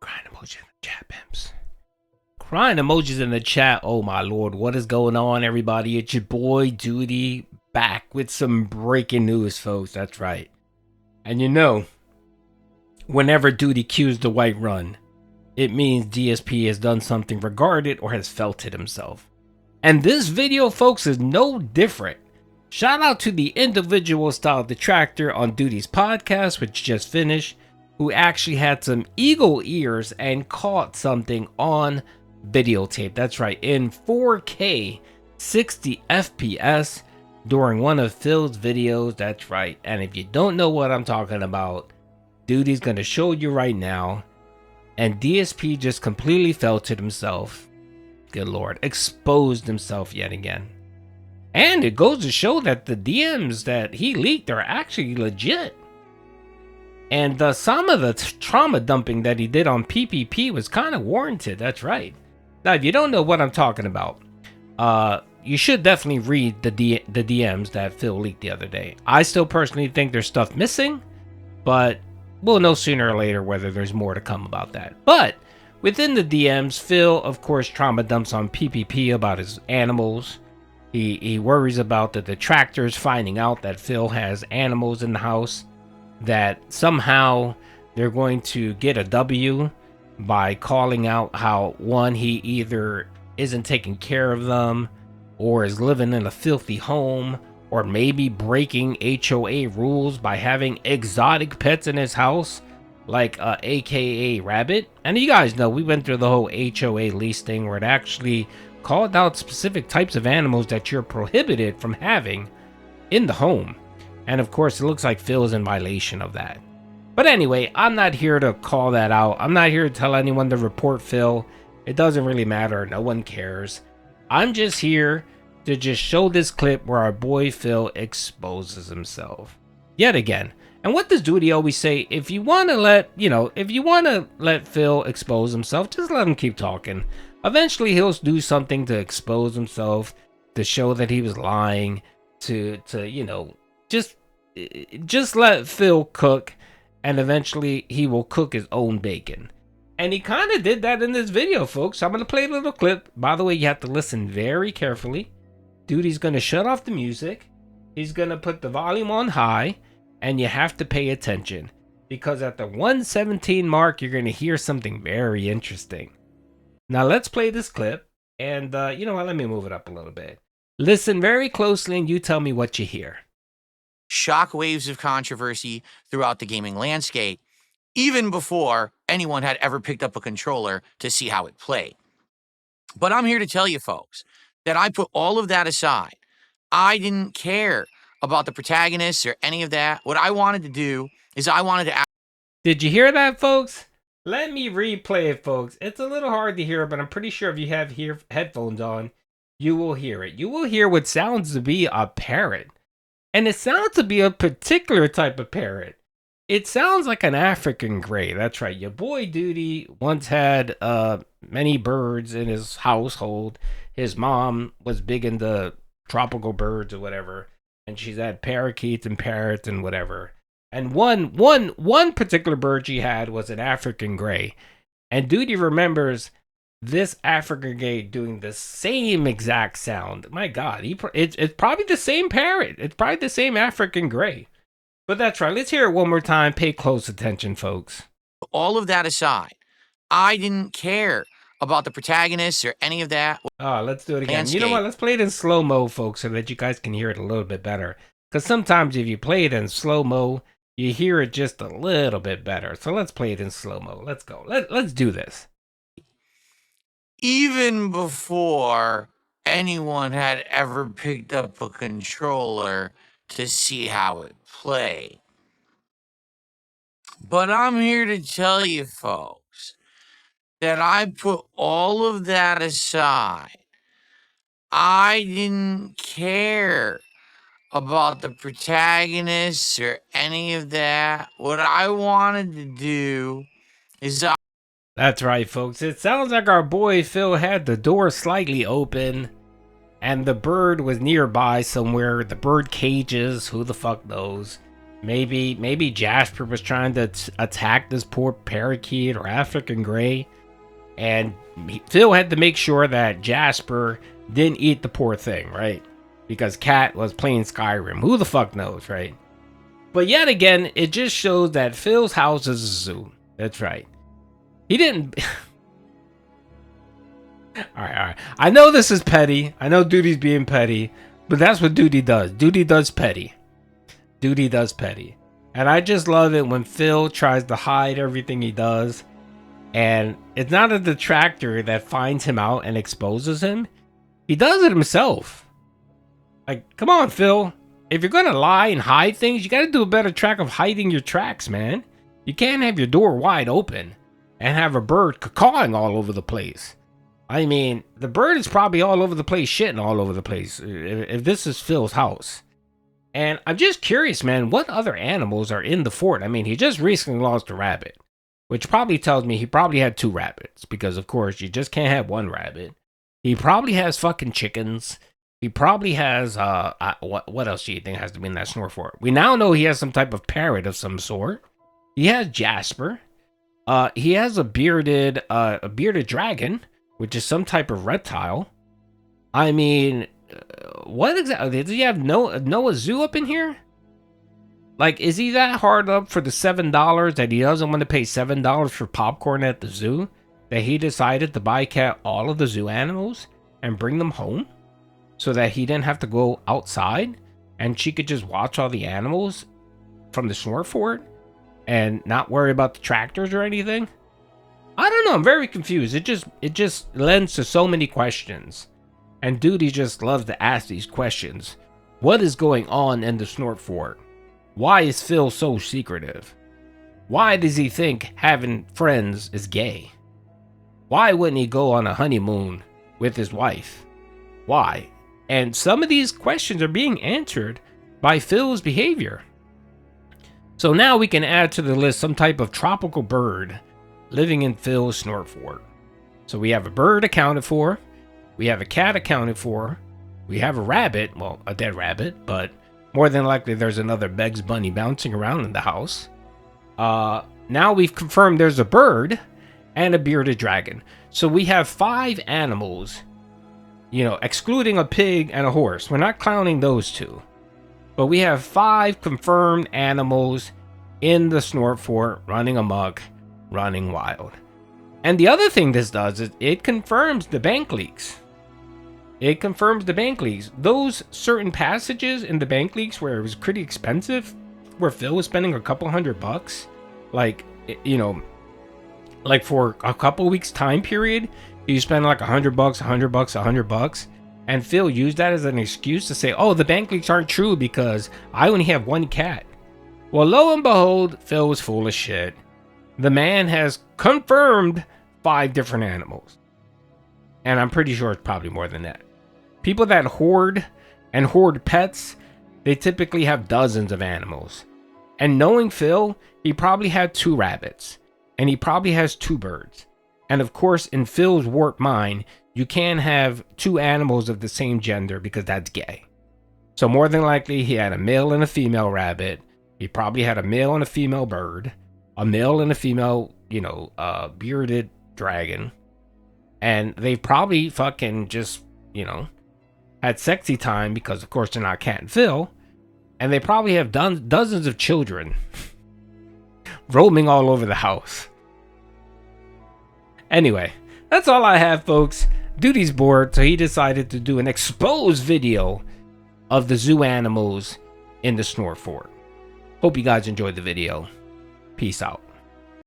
Crying emojis in the chat, pimps. Crying emojis in the chat. Oh my lord, what is going on, everybody? It's your boy Doody back with some breaking news, folks. That's right. And you know, whenever Doody cues the white run, it means DSP has done something regarded or has felt it himself. And this video, folks, is no different. Shout out to the individual style detractor on Doody's podcast, which just finished, who actually had some eagle ears and caught something on videotape. That's right, in 4K 60 FPS during one of Phil's videos. That's right. And if you don't know what I'm talking about, Doody's going to show you right now. And DSP just completely felt it himself. Good lord, exposed himself yet again. And it goes to show that the DMs that he leaked are actually legit. And some of the trauma dumping that he did on PPP was kind of warranted. That's right. Now, if you don't know what I'm talking about, you should definitely read the DMs that Phil leaked the other day. I still personally think there's stuff missing, but we'll know sooner or later whether there's more to come about that. But within the DMs, Phil, of course, trauma dumps on PPP about his animals. He worries about the detractors finding out that Phil has animals in the house, that somehow they're going to get a W by calling out how, one, he either isn't taking care of them or is living in a filthy home, or maybe breaking HOA rules by having exotic pets in his house, like AKA Rabbit. And you guys know we went through the whole HOA lease thing where it actually called out specific types of animals that you're prohibited from having in the home. And of course, it looks like Phil is in violation of that. But anyway, I'm not here to call that out. I'm not here to tell anyone to report Phil. It doesn't really matter. No one cares. I'm just here to just show this clip where our boy Phil exposes himself yet again. And what does Doody always say? If you want to let Phil expose himself, just let him keep talking. Eventually he'll do something to expose himself, to show that he was lying, to just let Phil cook, and eventually he will cook his own bacon. And he kind of did that in this video, folks. I'm going to play a little clip. By the way, you have to listen very carefully. Doody's going to shut off the music. He's going to put the volume on high, and you have to pay attention, because at the 117 mark, you're going to hear something very interesting. Now let's play this clip, and you know what, let me move it up a little bit. Listen very closely and you tell me what you hear. Shock waves of controversy throughout the gaming landscape, even before anyone had ever picked up a controller to see how it played. But I'm here to tell you folks that I put all of that aside. I didn't care about the protagonists or any of that. What I wanted to do is I wanted to... Did you hear that, folks? Let me replay it, folks. It's a little hard to hear, but I'm pretty sure if you have headphones on, you will hear it. You will hear what sounds to be a parrot. And it sounds to be a particular type of parrot. It sounds like an African gray. That's right. Your boy Doody once had many birds in his household. His mom was big into tropical birds or whatever. And she's had parakeets and parrots and whatever. And one particular bird she had was an African gray. And Doody remembers this African gray doing the same exact sound. My God, it's probably the same parrot. It's probably the same African gray. But that's right. Let's hear it one more time. Pay close attention, folks. All of that aside, I didn't care about the protagonists or any of that. Let's do it again. You know what? Let's play it in slow-mo, folks, so that you guys can hear it a little bit better. Because sometimes if you play it in slow-mo, you hear it just a little bit better. So let's play it in slow-mo. Let's go. Let's do this. Even before anyone had ever picked up a controller to see how it played. But I'm here to tell you folks that I put all of that aside. I didn't care about the protagonists or any of that. What I wanted to do is... That's right, folks. It sounds like our boy Phil had the door slightly open and the bird was nearby somewhere. The bird cages, who the fuck knows. Maybe Jasper was trying to attack this poor parakeet or African gray, and Phil had to make sure that Jasper didn't eat the poor thing, right? Because Cat was playing Skyrim. Who the fuck knows, right? But yet again, it just shows that Phil's house is a zoo. That's right. He didn't. All right. I know this is petty. I know Doody's being petty, but that's what Doody does. Doody does petty. Doody does petty. And I just love it when Phil tries to hide everything he does. And it's not a detractor that finds him out and exposes him. He does it himself. Like, come on, Phil. If you're going to lie and hide things, you got to do a better track of hiding your tracks, man. You can't have your door wide open and have a bird cawing all over the place. I mean, the bird is probably all over the place, shitting all over the place, if this is Phil's house. And I'm just curious, man, what other animals are in the fort? I mean, he just recently lost a rabbit, which probably tells me he probably had 2 rabbits, because, of course, you just can't have 1 rabbit. He probably has fucking chickens. He probably has, what else do you think has to be in that Snort fort? We now know he has some type of parrot of some sort. He has Jasper. He has a bearded dragon, which is some type of reptile. I mean, what exactly? Does he have Noah Zoo up in here? Like, is he that hard up for the $7 that he doesn't want to pay $7 for popcorn at the zoo, that he decided to buy Cat all of the zoo animals and bring them home so that he didn't have to go outside and she could just watch all the animals from the Snort fort and not worry about the tractors or anything? I don't know. I'm very confused. It just lends to so many questions. And Doody just loves to ask these questions. What is going on in the Snort fort? Why is Phil so secretive? Why does he think having friends is gay? Why wouldn't he go on a honeymoon with his wife? Why? And some of these questions are being answered by Phil's behavior. So now we can add to the list some type of tropical bird living in Phil's Snort fort. So we have a bird accounted for, we have a cat accounted for, we have a rabbit, well, a dead rabbit, but more than likely there's another Bugs Bunny bouncing around in the house. Now we've confirmed there's a bird and a bearded dragon. So we have 5 animals, excluding a pig and a horse. We're not counting those 2. But we have 5 confirmed animals in the Snort fort running amok, running wild. And the other thing this does is it confirms the bank leaks. It confirms the bank leaks. Those certain passages in the bank leaks where it was pretty expensive, where Phil was spending a couple $100, like for a couple weeks time period, you spend like $100, $100, and Phil used that as an excuse to say, oh, the bank leaks aren't true because I only have 1 cat. Well, lo and behold, Phil was full of shit. The man has confirmed 5 different animals. And I'm pretty sure it's probably more than that. People that hoard pets, they typically have dozens of animals. And knowing Phil, he probably had 2 rabbits. And he probably has 2 birds. And of course, in Phil's warped mind, you can't have 2 animals of the same gender because that's gay. So more than likely, he had a male and a female rabbit. He probably had a male and a female bird. A male and a female, bearded dragon. And they probably fucking just, had sexy time because, of course, they're not Cat and Phil. And they probably have dozens of children roaming all over the house. Anyway, that's all I have, folks. Doody's bored, so he decided to do an exposed video of the zoo animals in the Snort fort. Hope you guys enjoyed the video. Peace out.